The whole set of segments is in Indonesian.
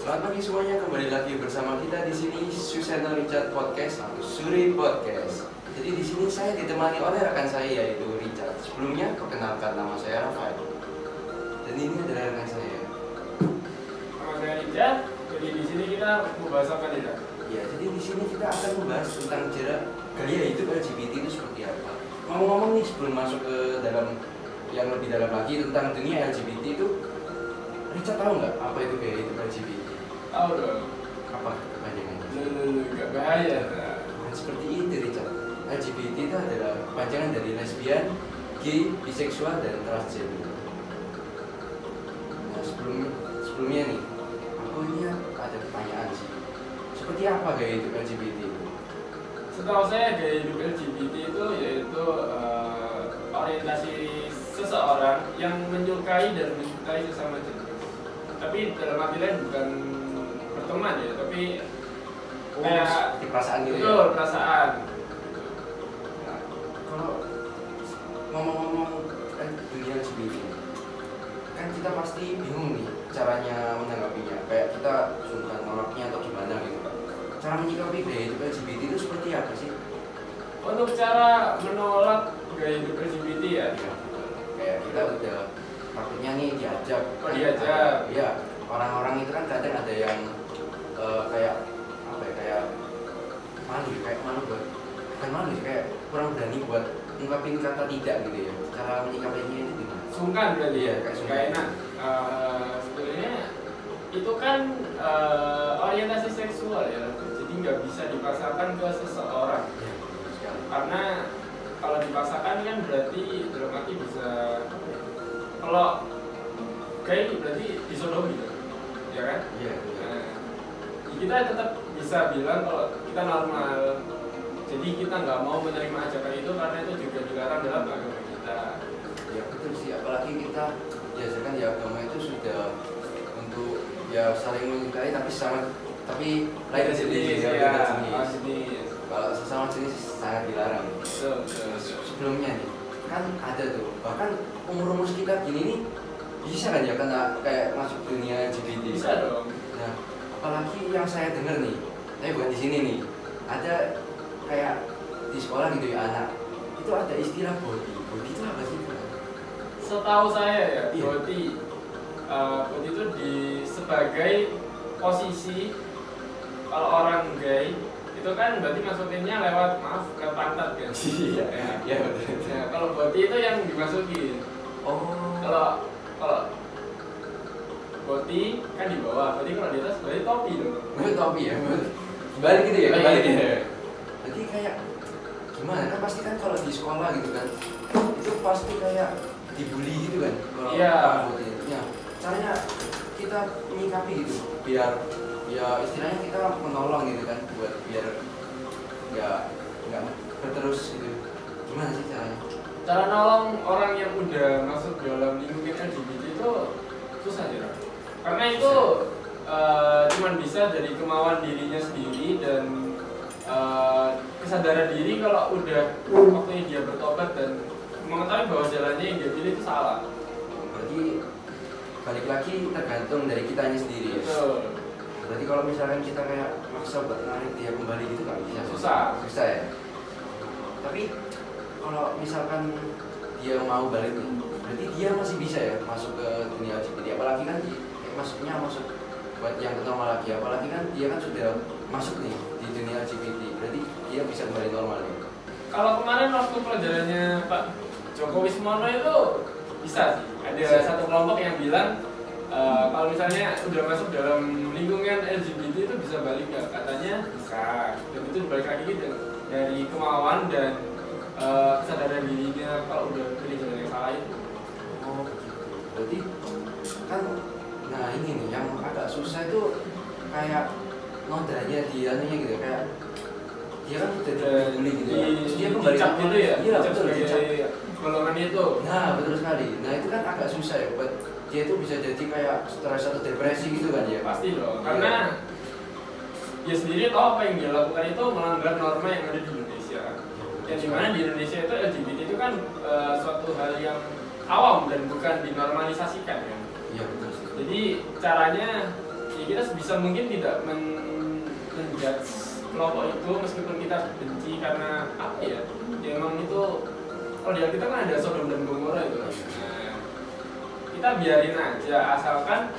Selamat pagi semuanya, kembali lagi bersama kita di sini Suseno Richard Podcast atau Suri Podcast. Jadi di sini saya ditemani oleh rekan saya yaitu Richard. Sebelumnya perkenalkan, nama saya Rafael. Dan ini adalah rekan saya. Nama saya Richard. Jadi di sini kita membahas apa nih, Kak? Ya, jadi di sini kita akan membahas tentang jarak gaya hidup LGBT itu seperti apa. Ngomong-ngomong nih sebelum masuk ke dalam yang lebih dalam lagi tentang dunia LGBT itu, Richard tahu nggak apa itu gaya hidup LGBT? Tahu dong. Apa kepanjangannya? Gak bahaya. Nah, seperti itu Richard. LGBT itu adalah kepanjangan dari lesbian, gay, biseksual, dan transgender. Nah, sebelumnya nih, aku ini ada pertanyaan sih. Seperti apa gaya hidup LGBT itu? Setahu saya gaya hidup LGBT itu yaitu orientasi seseorang yang menyukai dan mencintai sesama jenis. Tapi dalam arti lain bukan berteman ya, tapi kayak di perasaan gitu betul, ya? perasaan. Nah, kalau ngomong-ngomong dunia LGBT, kan kita pasti bingung nih caranya menanggapinya. Kayak kita sungkan nolaknya atau gimana gitu. Cara menyikapi gaya hidup LGBT itu seperti apa sih? Untuk cara menolak gaya hidup LGBT ya, Ya, kayak kita udah takutnya nih diajak. diajak. Iya, orang-orang itu kan kadang ada yang kayak apa ya, kayak malu bukan malu sih, kayak kurang berani buat ngungkapin kata tidak gitu ya. Cara menyikapinya itu gimana? Sungkan berarti ya, Kayak sungkan. gak enak. Sebenarnya itu kan orientasi seksual ya, jadi nggak bisa dipaksakan ke seseorang. Ya, betul sekali. Karena kalau dipaksakan kan berarti dalam arti bisa kalau kayak berarti disodomi, ya kan? Iya. Nah, kita tetap bisa bilang kalau kita normal. Jadi kita nggak mau menerima ajakan itu karena itu juga dilarang dalam agama kita. Ya betul sih, apalagi kita biasakan ya agama itu sudah untuk ya saling menyukai tapi lain jenis ya, beda jenis. Kalau sesama jenis sangat dilarang. Betul. Sebelumnya nih kan ada tuh, bahkan umur kita gini nih bisa kan ya kena kayak masuk dunia LGBT. Bisa dong. Nah, apalagi yang saya dengar nih, tapi bukan di sini nih, ada kayak di sekolah gitu ya anak itu ada istilah body itu apa sih? Setahu saya ya, Iya. body itu sebagai posisi kalau orang gay itu kan berarti masukinnya lewat pantat kan. Iya, iya betul. Nah, kalau body itu yang dimasukin. Oh, Kalau body kan di bawah, berarti kalau di atas berarti topi dong. topi ya, balik gitu ya, balik Iya. ya. Jadi kayak gimana kan pasti kan kalau di sekolah gitu kan, itu pasti kayak dibully gitu kan. Kalau Iya. body itu, ya caranya kita menyikapi gitu, biar ya istilahnya kita menolong gitu kan, buat biar nggak berterus gitu. Gimana sih caranya? Cara nolong orang yang udah masuk dalam lingkungan LGBT itu susah ya, karena itu cuman bisa dari kemauan dirinya sendiri dan kesadaran diri kalau udah waktunya dia bertobat dan mengetahui bahwa jalannya yang dia pilih itu salah. Berarti balik lagi tergantung dari kitanya sendiri ya. Betul. Berarti kalau misalkan kita kayak maksa buat narik dia kembali gitu nggak bisa. Susah Ya. Tapi kalau misalkan dia mau balik nih, berarti dia masih bisa ya masuk ke dunia LGBT. Apalagi kan masuk buat yang normal lagi. Apalagi kan dia kan sudah masuk nih di dunia LGBT. Berarti dia bisa kembali normal ya. Kalau kemarin waktu pelajarannya Pak Joko Wismono itu bisa sih. Ada Bisa. satu kelompok yang bilang kalau misalnya udah masuk dalam lingkungan LGBT itu bisa balik nggak? Katanya bisa. Dan itu balik lagi gitu dari kemauan dan kesadaran dirinya kalau udah pilih jalan yang salah itu. Oh gitu. Berarti kan, nah ini nih yang agak susah itu kayak nodanya dia gitu kayak dia kan udah dibully gitu ya. Terus dia kembali dicap gitu ya? Iya Dicap betul, dicap. sebagai golongan itu. Nah betul sekali. Nah itu kan agak susah ya buat dia itu bisa jadi kayak stres atau depresi gitu kan ya. Pasti dong, karena dia sendiri tahu apa yang dia lakukan itu melanggar norma yang ada di Indonesia. Yang dimana di Indonesia itu LGBT itu kan suatu hal yang awam dan bukan dinormalisasikan kan. Iya betul sih. Jadi caranya ya kita sebisa mungkin tidak menjudge kelompok itu meskipun kita benci karena apa ya? Ya emang itu kalau di kita kan ada Sodom dan Gomora itu. Nah, kita biarin aja asalkan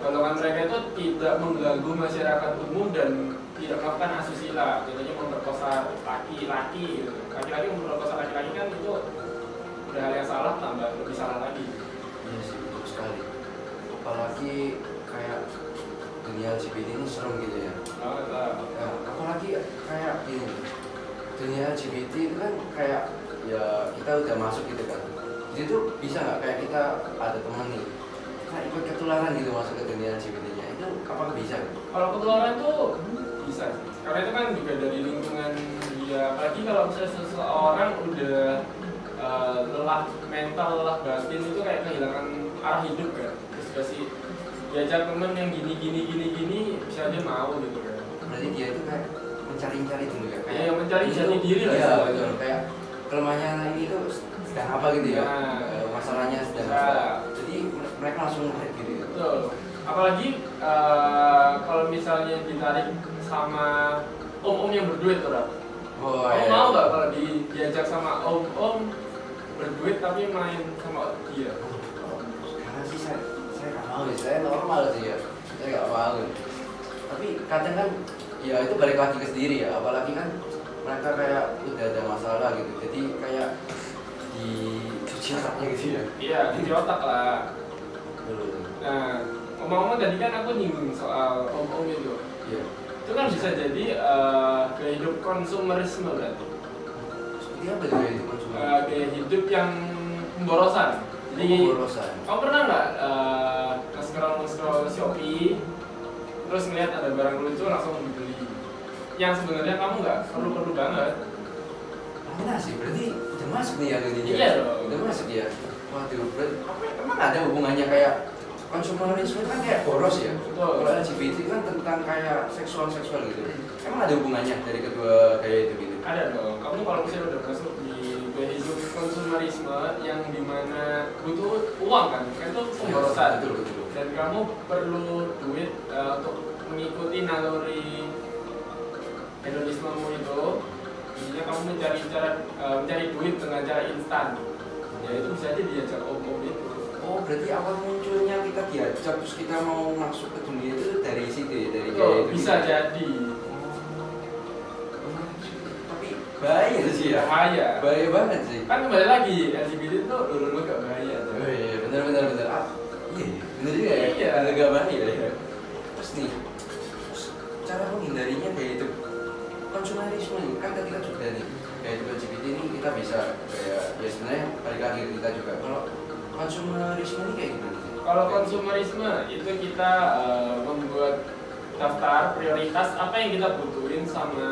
golongan mereka itu tidak mengganggu masyarakat umum dan tidak melakukan asusila, contohnya memperkosa laki-laki gitu. Laki-laki memperkosa laki-laki kan itu udah hal yang salah, tambah lebih salah lagi. Iya sih, betul sekali. Apalagi kayak dunia LGBT ini serem gitu ya. Ya, apalagi kayak gini, dunia LGBT itu kan kayak ya kita udah masuk gitu kan. Jadi tuh bisa nggak kayak kita ada temen nih, kita ikut ketularan gitu masuk ke dunia LGBT-nya, itu apakah bisa? Kalau ketularan tuh bisa sih, karena itu kan juga dari lingkungan dia. Apalagi kalau misalnya seseorang udah lelah mental, lelah batin, itu kayak kehilangan arah hidup kan. Terus kasih diajak temen yang gini bisa aja mau gitu kan. Berarti dia itu kayak mencari-cari dulu ya, kayak Iya, mencari jati diri lah. Iya betul, kayak kelemahannya ini tuh sedang apa gitu ya, masalahnya sedang apa. Jadi mereka langsung naik gitu ya. Betul. Apalagi kalau misalnya ditarik sama om-om yang berduit tuh, Oh, kamu iya. mau nggak kalau diajak sama om-om berduit tapi main sama dia? Karena sih saya nggak mau sih, saya normal sih ya, saya nggak mau. Tapi kadang kan ya itu balik lagi ke sendiri ya, apalagi kan mereka kayak udah ada masalah gitu, jadi kayak di cuci otaknya gitu ya. Iya, cuci otak lah. Betul. Nah, ngomong-ngomong tadi kan aku nyinggung soal om-om itu. Iya. Itu kan bisa jadi gaya hidup konsumerisme berarti. Seperti apa tuh itu konsumen? Gaya hidup yang pemborosan. Jadi Pemborosan. kamu pernah nggak nge-scroll Shopee, terus ngeliat ada barang lucu langsung dibeli, yang sebenarnya kamu nggak perlu banget. Mana sih? Berarti udah masuk nih ya intinya. Iya dong. Udah masuk ya. Waduh, berarti emang ada hubungannya kayak konsumerisme kan kayak boros ya? Betul. Kalau LGBT kan tentang kayak seksual gitu. Emang ada hubungannya dari kedua gaya itu gitu? Ada dong. Kamu kalau misalnya udah masuk di gaya hidup konsumerisme yang dimana butuh uang kan itu pemborosan. Betul. Dan kamu perlu duit untuk mengikuti naluri hedonismemu itu. Intinya kamu mencari duit dengan cara instan. Ya itu bisa aja diajak om-om itu. Oh, berarti awal munculnya kita diajak terus kita mau masuk ke dunia itu dari situ ya, dari Betul, gaya itu. bisa gitu. jadi. Tapi bahaya sih ya. Bahaya banget sih. Kan kembali lagi LGBT itu dulu gak bahaya. Oh iya, benar. Ah, iya, benar juga ya. Iya. Agak bahaya ya. Terus nih, cara menghindarinya kayak itu konsumerisme nih, kan tadi kan sudah nih kayak itu LGBT ini kita bisa kayak ya sebenarnya balik lagi ke kita juga. Kalau konsumerisme ini kayak gimana sih? Kalau konsumerisme itu kita membuat daftar prioritas apa yang kita butuhin, sama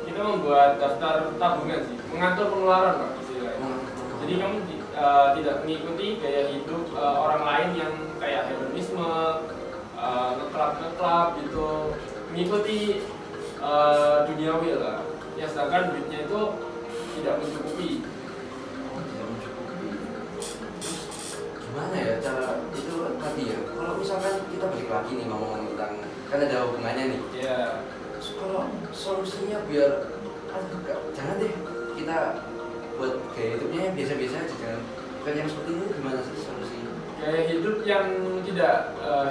kita membuat daftar tabungan sih, mengatur pengeluaran Pak istilahnya. Jadi kamu tidak mengikuti gaya hidup orang lain yang kayak hedonisme, ngeklub gitu, mengikuti duniawi lah. Ya sedangkan duitnya itu tidak mencukupi. Tidak mencukupi. Gimana ya cara itu tadi ya? Kalau misalkan kita balik lagi nih ngomong tentang kan ada hubungannya nih. Ya. Kalau solusinya biar jangan deh kita buat gaya hidupnya yang biasa-biasa aja, jangan bukan yang seperti ini. Gimana sih solusinya? Gaya hidup yang tidak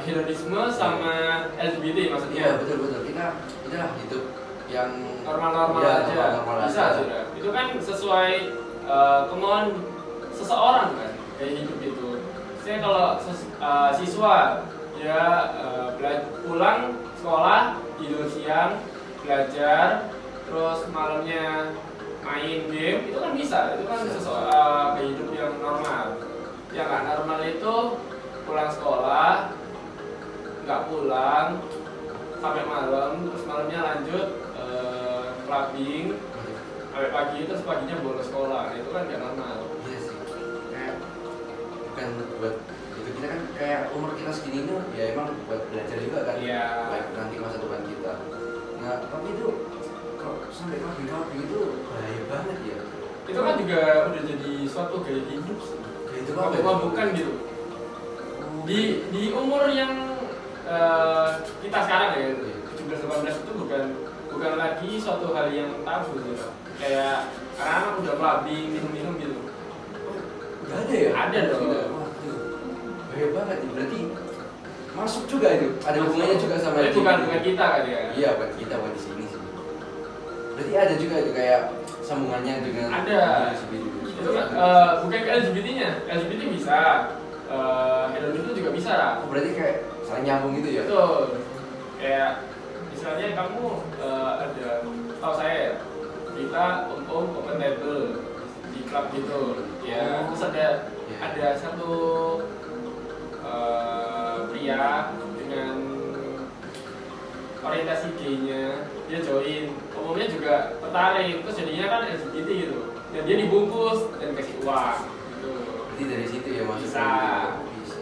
hedonisme sama LGBT maksudnya. Iya betul kita hidup yang normal-normal ya, aja. normal Bisa aja. sudah. Itu kan sesuai kemauan seseorang kan gaya hidup itu. Saya kalau siswa ya pulang sekolah, tidur siang, belajar, terus malamnya main game, itu kan bisa. Itu kan gaya hidup yang normal. Yang nggak normal itu pulang sekolah, nggak pulang sampai malam, terus malamnya lanjut clubbing sampai pagi, terus paginya bolos sekolah. Itu kan nggak normal. Iya sih, kayak bukan buat itu, kita kan kayak umur kita segini tuh ya emang buat belajar juga kan. Iya. Baik nanti masa depan kita. Nah tapi itu kalau sampai clubbing itu bahaya banget ya. Itu kan juga udah jadi suatu gaya hidup sih. Itu apa? Mabuk-mabukan gitu. Di umur yang kita sekarang ya 17-18 itu bukan lagi suatu hal yang tabu gitu. Kayak anak-anak udah clubbing, minum-minum gitu. Nggak ada ya? Ada dong. Waduh, bahaya banget nih. Berarti masuk juga itu. Ada hubungannya juga sama Tapi bukan kita kan ya? Iya, buat kita buat di sini sih. Berarti ada juga itu kayak sambungannya dengan ada. LGBT. Itu kan bukan ke LGBT-nya. LGBT bisa. Hedonis itu juga bisa. Oh, berarti kayak saling nyambung gitu ya? Betul. Kayak misalnya kamu ada, tahu saya ya, kita open table di klub gitu. Ya, terus ada satu pria dengan orientasi gay-nya, dia join, umumnya juga tertarik, terus jadinya kan LGBT gitu, dan dia dibungkus dan kasih uang gitu. Berarti dari situ ya maksudnya? Bisa.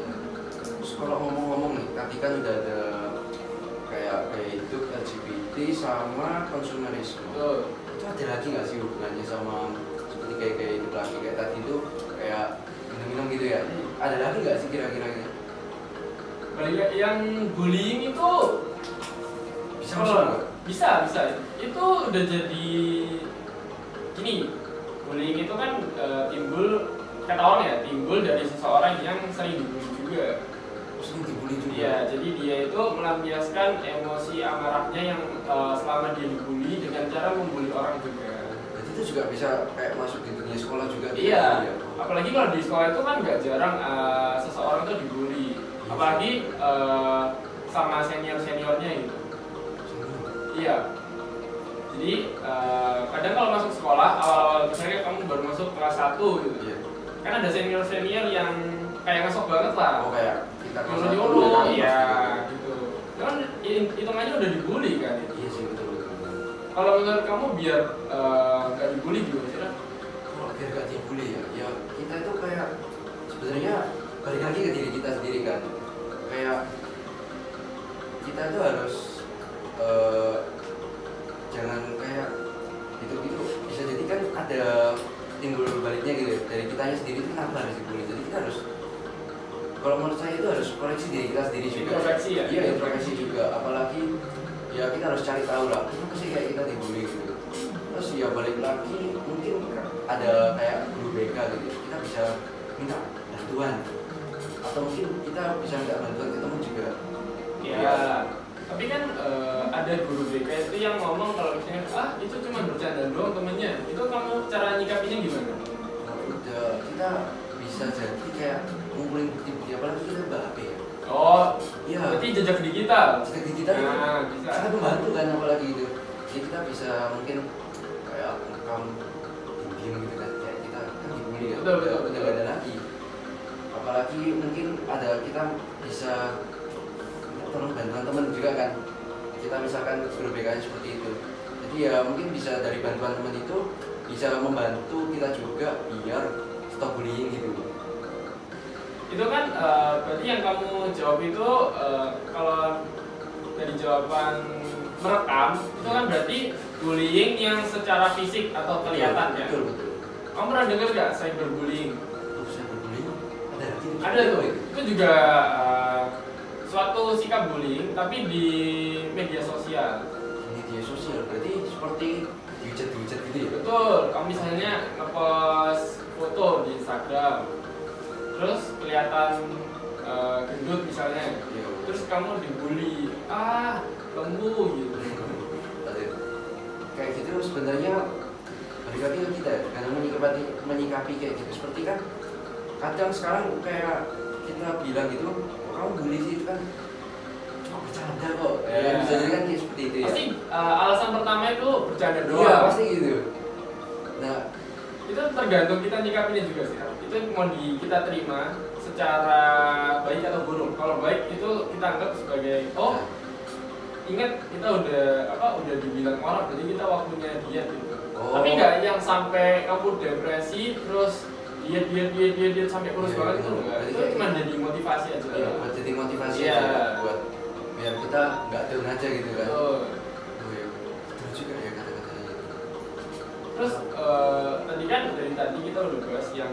Terus kalau ngomong-ngomong nih, tadi kan udah ada kayak itu LGBT sama konsumerisme. Betul. Itu ada lagi nggak sih hubungannya sama seperti kayak itu lagi kayak tadi itu kayak minum-minum gitu ya? Ada lagi nggak sih kira-kira gitu? Balik yang bullying itu Bisa masuk nggak? bisa itu udah jadi gini. Bullying itu kan timbul, kata orang ya, timbul dari seseorang yang sering dibully juga. Sering dibully juga? Iya, jadi dia itu melampiaskan emosi amarahnya yang selama dia dibully dengan cara membuli orang juga. Jadi itu juga bisa kayak masuk di dunia sekolah juga? Iya, ya? apalagi kalau di sekolah itu kan nggak jarang seseorang itu dibully, apalagi sama senior-seniornya gitu. Iya. Jadi kadang kalau masuk sekolah awal-awal misalnya kamu baru masuk kelas 1 gitu. Iya. Kan ada senior-senior yang kayak ngesok banget lah. Oh kayak kita kelas satu Nyuruh-nyuruh, udah kan, iya pasti. gitu. Kan hitungannya udah dibully kan. Iya sih betul. Kalau menurut kamu biar nggak dibully gimana sih? Kalau biar gak dibully ya kita itu kayak sebenarnya balik lagi ke diri kita sendiri kan. Kayak kita tuh harus jangan kayak gitu-gitu. Bisa jadi kan ada timbul baliknya gitu dari kitanya sendiri itu kenapa harus dibully. Jadi kita harus, kalau menurut saya itu harus koreksi diri kita sendiri juga. Introspeksi ya? Iya, introspeksi juga. Apalagi ya kita harus cari tahu lah kenapa sih kayak kita dibully gitu. Terus ya balik lagi mungkin ada kayak guru BK gitu, kita bisa minta bantuan atau mungkin kita bisa minta bantuan ke teman juga. Ya, tapi kan ada guru BK itu yang ngomong kalau misalnya itu cuma bercanda doang temennya. Itu kamu cara nyikapinya gimana? Kalau udah kita bisa jadi kayak ngumpulin bukti-bukti, apalagi kita BAP ya. Oh, Iya. berarti jejak digital. Jejak digital itu Nah, bisa. sangat membantu kan apalagi itu. Jadi kita bisa mungkin kayak rekam diem gitu kan, kayak kita kan dibully ya. Betul. Udah gak ada lagi. Apalagi mungkin ada kita bisa tolong bantuan teman juga kan. Kita misalkan guru BK-nya seperti itu. Jadi ya mungkin bisa dari bantuan teman itu bisa membantu kita juga biar stop bullying gitu. Itu kan berarti yang kamu jawab itu kalau dari jawaban merekam itu kan berarti bullying yang secara fisik atau kelihatan ya. Betul. Kamu pernah dengar nggak cyberbullying? Cyberbullying ada lagi? Ada tuh. Itu juga suatu sikap bullying tapi di media sosial. Media sosial berarti seperti dihujat gitu ya? Betul. Kamu misalnya ngepost foto di Instagram, terus kelihatan gendut misalnya, Iya. terus kamu dibully, kamu gitu. Ada. Kayak gitu sebenarnya balik lagi ke kita ya, karena menyikapi kayak gitu. Seperti kan kadang sekarang kayak kita bilang gitu, kamu bully sih itu kan cuma bercanda kok. Ya, bisa jadi kan kayak seperti itu ya. Pasti alasan pertama itu bercanda doang. Iya pasti gitu. Nah Itu tergantung kita nyikapinnya juga sih. Itu mau kita terima secara baik atau buruk. Kalau baik itu kita anggap sebagai ingat kita udah dibilang orang, jadi kita waktunya diet gitu. Tapi nggak yang sampai kamu depresi terus diet sampai kurus banget itu enggak. Itu cuma jadi motivasi aja. iya, buat jadi motivasi Iya. aja buat biar kita nggak down aja gitu kan. Betul. Oh iya, betul juga ya kata-katanya. Terus tadi kan dari tadi kita udah bahas yang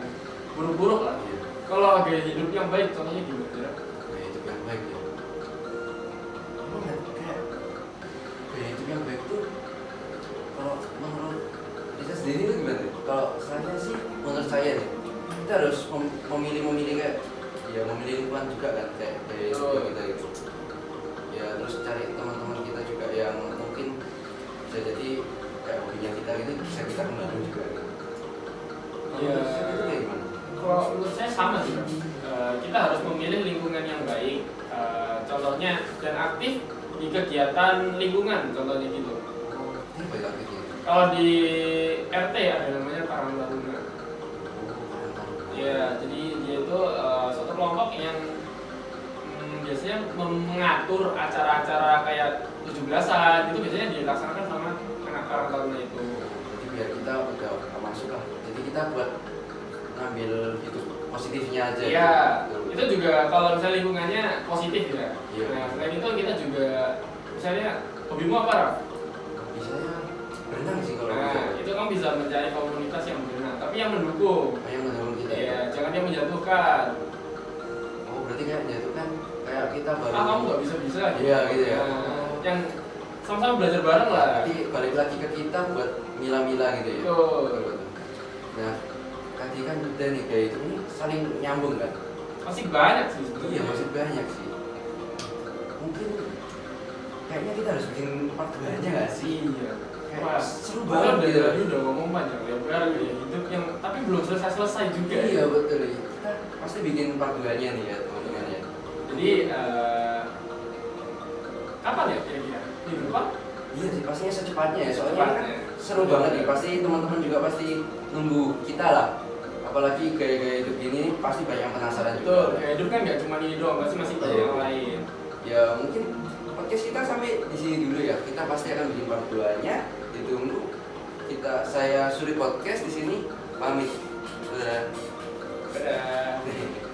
buruk-buruk lah. Iya. Kalau gaya hidup yang baik contohnya gimana? Gaya hidup yang baik ya. sebenarnya sih menurut saya nih, kita harus memilih kayak ya memilih lingkungan juga kan kayak kita gitu. Ya terus cari teman-teman kita juga yang mungkin bisa jadi kayak hobinya kita gitu bisa kita kembangin juga gitu. Iya. Itu kayak gimana? Kalau menurut saya sama sih. Kita harus memilih lingkungan yang baik. Contohnya dan aktif di kegiatan lingkungan, contohnya gitu. Ini baik aktif ya. Kalau di RT ada namanya Karang Taruna. Ya, jadi dia itu suatu kelompok yang biasanya mengatur acara-acara kayak 17-an itu biasanya dilaksanakan sama anak Karang Taruna itu. Jadi biar kita udah masuk lah. Jadi kita buat ngambil gitu positifnya aja. Iya, gitu. itu juga kalau misalnya lingkungannya positif ya. Iya. Nah, selain itu kita juga misalnya hobimu apa, Raf? Bisa berenang sih kalau Nah, bisa. itu kamu bisa mencari komunitas yang berenang, tapi yang mendukung. Yang menurut kita. Iya, jangan yang menjatuhkan. Oh berarti kayak jatuh kan kayak kita baru. Kamu nggak bisa-bisa aja. Iya gitu ya. Nah, yang sama-sama belajar bareng lah. Jadi balik lagi ke kita buat mila-mila gitu ya. Betul. Nah tadi kan udah nih kayak itu ini saling nyambung kan. Masih banyak sih sebenarnya. Iya masih banyak sih. Mungkin kayaknya kita harus bikin part 2-nya nggak sih? Iya. Kayak Wah, seru kita banget gitu. tadi udah ngomong panjang lebar ya hidup yang tapi belum selesai juga. Iya betul ya. Kita pasti bikin part 2-nya nih ya teman-teman ya. Jadi kapan ya kira-kira? Minggu depan? Iya sih pastinya secepatnya ya. Soalnya Secepatnya. kan seru banget nih. Pasti teman-teman juga pasti nunggu kita lah. Apalagi gaya-gaya hidup gini pasti banyak yang penasaran juga. Betul, kayak hidup kan nggak cuma ini doang, pasti masih banyak yang lain. Ya mungkin podcast kita sampai di sini dulu ya. Kita pasti akan bikin part 2-nya. Ditunggu. Saya Suri Podcast di sini pamit. Dadah. Dadah.